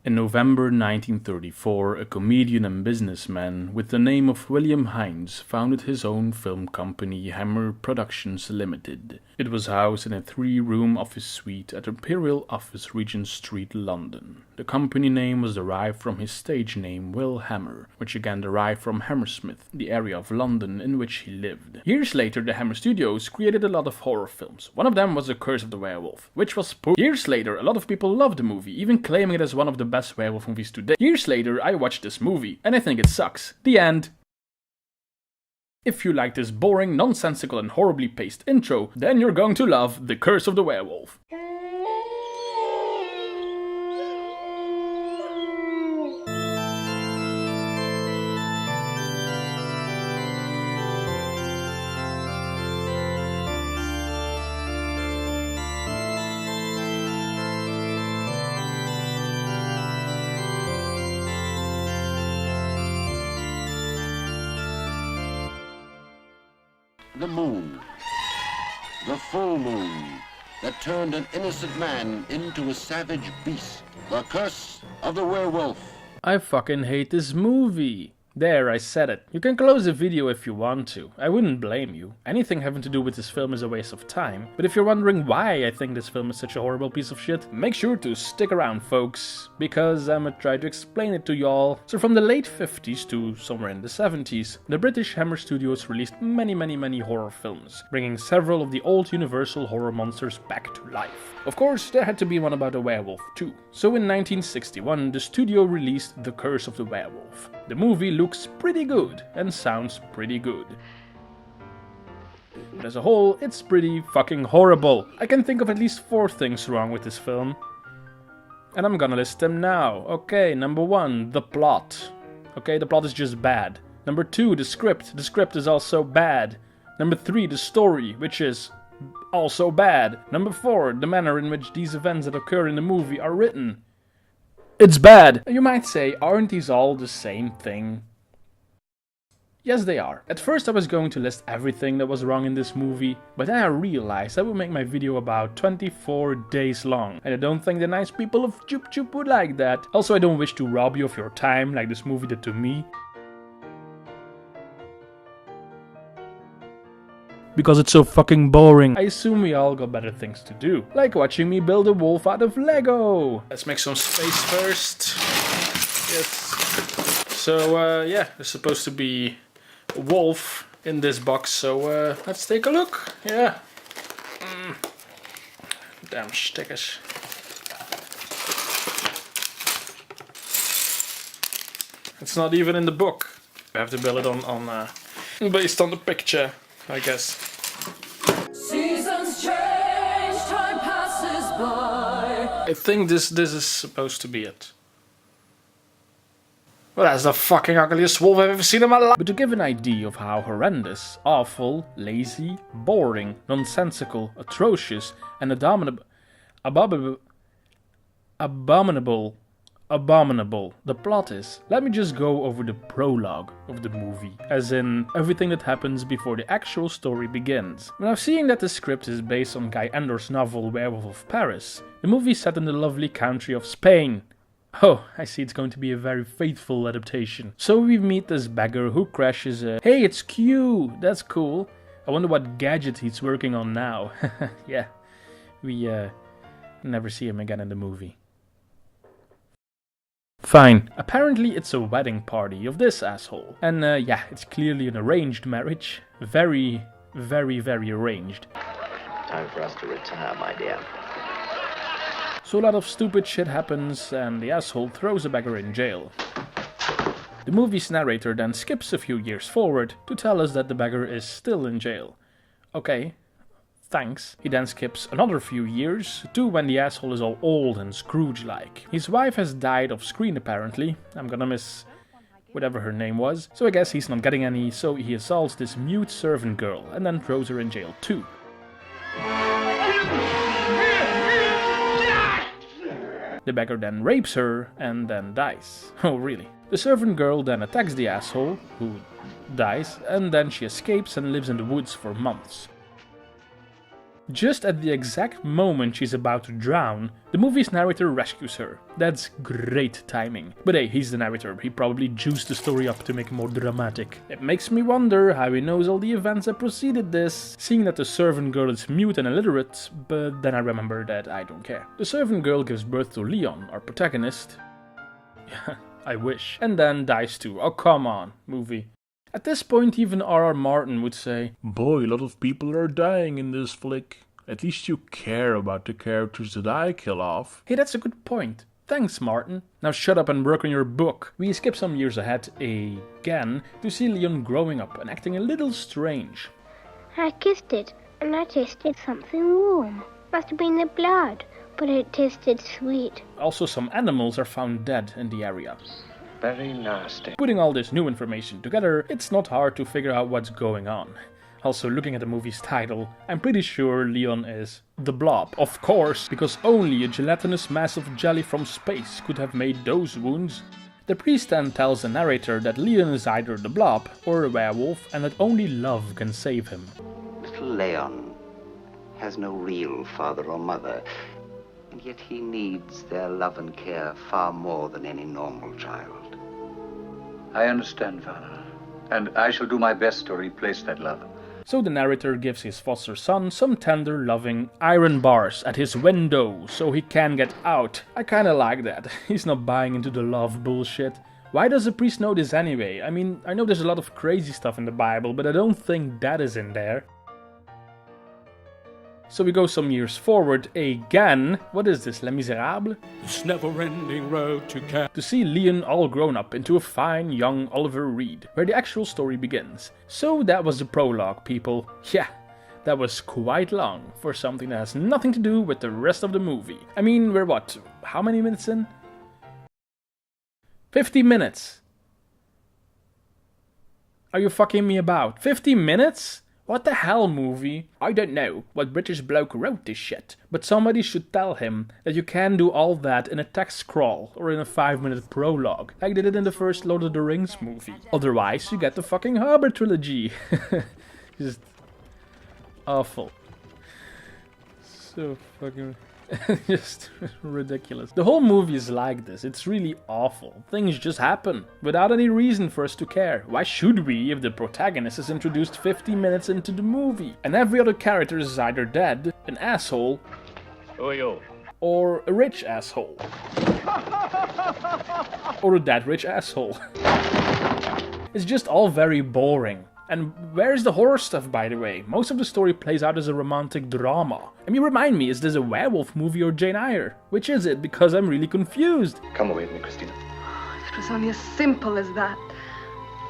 In November 1934, a comedian and businessman with the name of William Hines founded his own film company, Hammer Productions Limited. It was housed in a 3-room office suite at Imperial Office, Regent Street, London. The company name was derived from his stage name, Will Hammer, which again derived from Hammersmith, the area of London in which he lived. Years later, the Hammer Studios created a lot of horror films. One of them was The Curse of the Werewolf, which was poor. Years later, a lot of people loved the movie, even claiming it as one of the best werewolf movies today. Years later, I watched this movie, and I think it sucks. The end. If you like this boring, nonsensical and horribly paced intro, then you're going to love The Curse of the Werewolf. The moon, the full moon, that turned an innocent man into a savage beast. The Curse of the Werewolf. I fucking hate this movie. There, I said it. You can close the video if you want to. I wouldn't blame you. Anything having to do with this film is a waste of time. But if you're wondering why I think this film is such a horrible piece of shit, make sure to stick around, folks, because I'ma try to explain it to y'all. So from the late 50s to somewhere in the 70s, the British Hammer Studios released many horror films, bringing several of the old Universal horror monsters back to life. Of course, there had to be one about a werewolf too. So in 1961, the studio released The Curse of the Werewolf. The movie looks pretty good and sounds pretty good. But as a whole, it's pretty fucking horrible. I can think of at least 4 things wrong with this film. And I'm gonna list them now. Okay, number 1, the plot. Okay, the plot is just bad. Number 2, the script. The script is also bad. Number 3, the story, which is also bad. Number 4, the manner in which these events that occur in the movie are written. It's bad! You might say, aren't these all the same thing? Yes, they are. At first I was going to list everything that was wrong in this movie, but then I realized I would make my video about 24 days long, and I don't think the nice people of Chup Chup would like that. Also, I don't wish to rob you of your time like this movie did to me, because it's so fucking boring. I assume we all got better things to do, like watching me build a wolf out of Lego. Let's make some space first. Yes. So, yeah, there's supposed to be a wolf in this box, so let's take a look. Yeah. Damn stickers. It's not even in the book. I have to build it on based on the picture, I guess. Seasons change, time passes by. I think this is supposed to be it. Well, that's the fucking ugliest wolf I've ever seen in my life. But to give an idea of how horrendous, awful, lazy, boring, nonsensical, atrocious, and abominable the plot is, let me just go over the prologue of the movie, as in everything that happens before the actual story begins. Now, seeing that the script is based on Guy Endor's novel Werewolf of Paris, the movie is set in the lovely country of Spain. Oh, I see it's going to be a very faithful adaptation. So we meet this beggar who crashes a... Hey, it's Q! That's cool. I wonder what gadget he's working on now. Yeah, we never see him again in the movie. Fine. Apparently it's a wedding party of this asshole. And yeah, it's clearly an arranged marriage. Very arranged. Time for us to retire, my dear. So a lot of stupid shit happens and the asshole throws the beggar in jail. The movie's narrator then skips a few years forward to tell us that the beggar is still in jail. Okay, thanks. He then skips another few years to when the asshole is all old and Scrooge-like. His wife has died off screen apparently. I'm gonna miss whatever her name was. So I guess he's not getting any, so he assaults this mute servant girl and then throws her in jail too. The beggar then rapes her and then dies. Oh really? The servant girl then attacks the asshole, who dies, and then she escapes and lives in the woods for months. Just at the exact moment she's about to drown, the movie's narrator rescues her. That's great timing. But hey, he's the narrator, he probably juiced the story up to make it more dramatic. It makes me wonder how he knows all the events that preceded this, seeing that the servant girl is mute and illiterate, but then I remember that I don't care. The servant girl gives birth to Leon, our protagonist. Yeah, I wish. And then dies too. Oh, come on, movie. At this point, even R.R. Martin would say, "Boy, a lot of people are dying in this flick. At least you care about the characters that I kill off." Hey, that's a good point. Thanks, Martin. Now shut up and work on your book. We skip some years ahead again to see Leon growing up and acting a little strange. I kissed it, and I tasted something warm. Must have been the blood, but it tasted sweet. Also, some animals are found dead in the area. Very nasty. Putting all this new information together, it's not hard to figure out what's going on. Also, looking at the movie's title, I'm pretty sure Leon is the Blob. Of course, because only a gelatinous mass of jelly from space could have made those wounds. The priest then tells the narrator that Leon is either the Blob or a werewolf and that only love can save him. Little Leon has no real father or mother, and yet he needs their love and care far more than any normal child. I understand, Father, and I shall do my best to replace that love. So the narrator gives his foster son some tender, loving iron bars at his window so he can get out. I kinda like that. He's not buying into the love bullshit. Why does the priest know this anyway? I mean, I know there's a lot of crazy stuff in the Bible, but I don't think that is in there. So we go some years forward again. What is this, Les Miserables? This never-ending road to see Leon all grown up into a fine young Oliver Reed, where the actual story begins. So that was the prologue, people. Yeah, that was quite long for something that has nothing to do with the rest of the movie. I mean, we're what, how many minutes in? 50 minutes. Are you fucking me about? 50 minutes? What the hell, movie? I don't know what British bloke wrote this shit, but somebody should tell him that you can do all that in a text scroll or in a 5-minute prologue, like they did in the first Lord of the Rings movie. Otherwise, you get the fucking Hobbit trilogy. Just awful. So fucking... just ridiculous. The whole movie is like this. It's really awful. Things just happen without any reason for us to care. Why should we if the protagonist is introduced 50 minutes into the movie and every other character is either dead, an asshole, or a rich asshole, or a dead rich asshole? It's just all very boring. And where's the horror stuff, by the way? Most of the story plays out as a romantic drama. I mean, remind me, is this a werewolf movie or Jane Eyre? Which is it? Because I'm really confused. Come away with me, Christina. It was only as simple as that.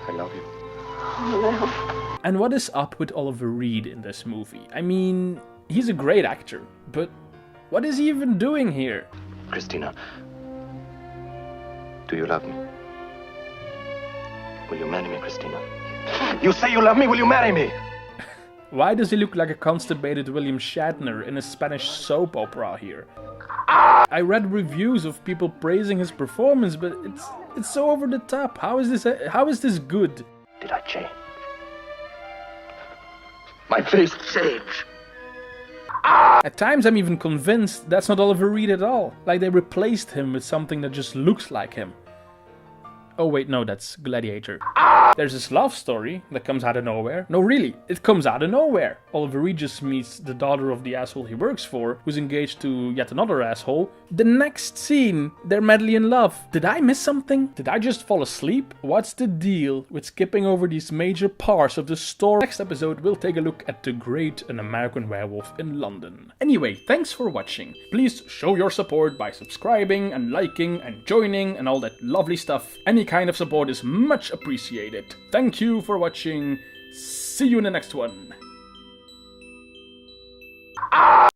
I love you. Oh, no. And what is up with Oliver Reed in this movie? I mean, he's a great actor, but what is he even doing here? Christina, do you love me? Will you marry me, Christina? You say you love me, will you marry me? Why does he look like a constipated William Shatner in a Spanish soap opera here? I read reviews of people praising his performance, but it's so over the top. How is this good? Did I change? My face changed. At times I'm even convinced that's not Oliver Reed at all. Like they replaced him with something that just looks like him. Oh wait, no, that's Gladiator. There's this love story that comes out of nowhere. No, really, it comes out of nowhere. Oliver Reed just meets the daughter of the asshole he works for, who's engaged to yet another asshole. The next scene, they're madly in love. Did I miss something? Did I just fall asleep? What's the deal with skipping over these major parts of the story? Next episode, we'll take a look at the great An American Werewolf in London. Anyway, thanks for watching. Please show your support by subscribing and liking and joining and all that lovely stuff. Any kind of support is much appreciated. Thank you for watching. See you in the next one. Ah.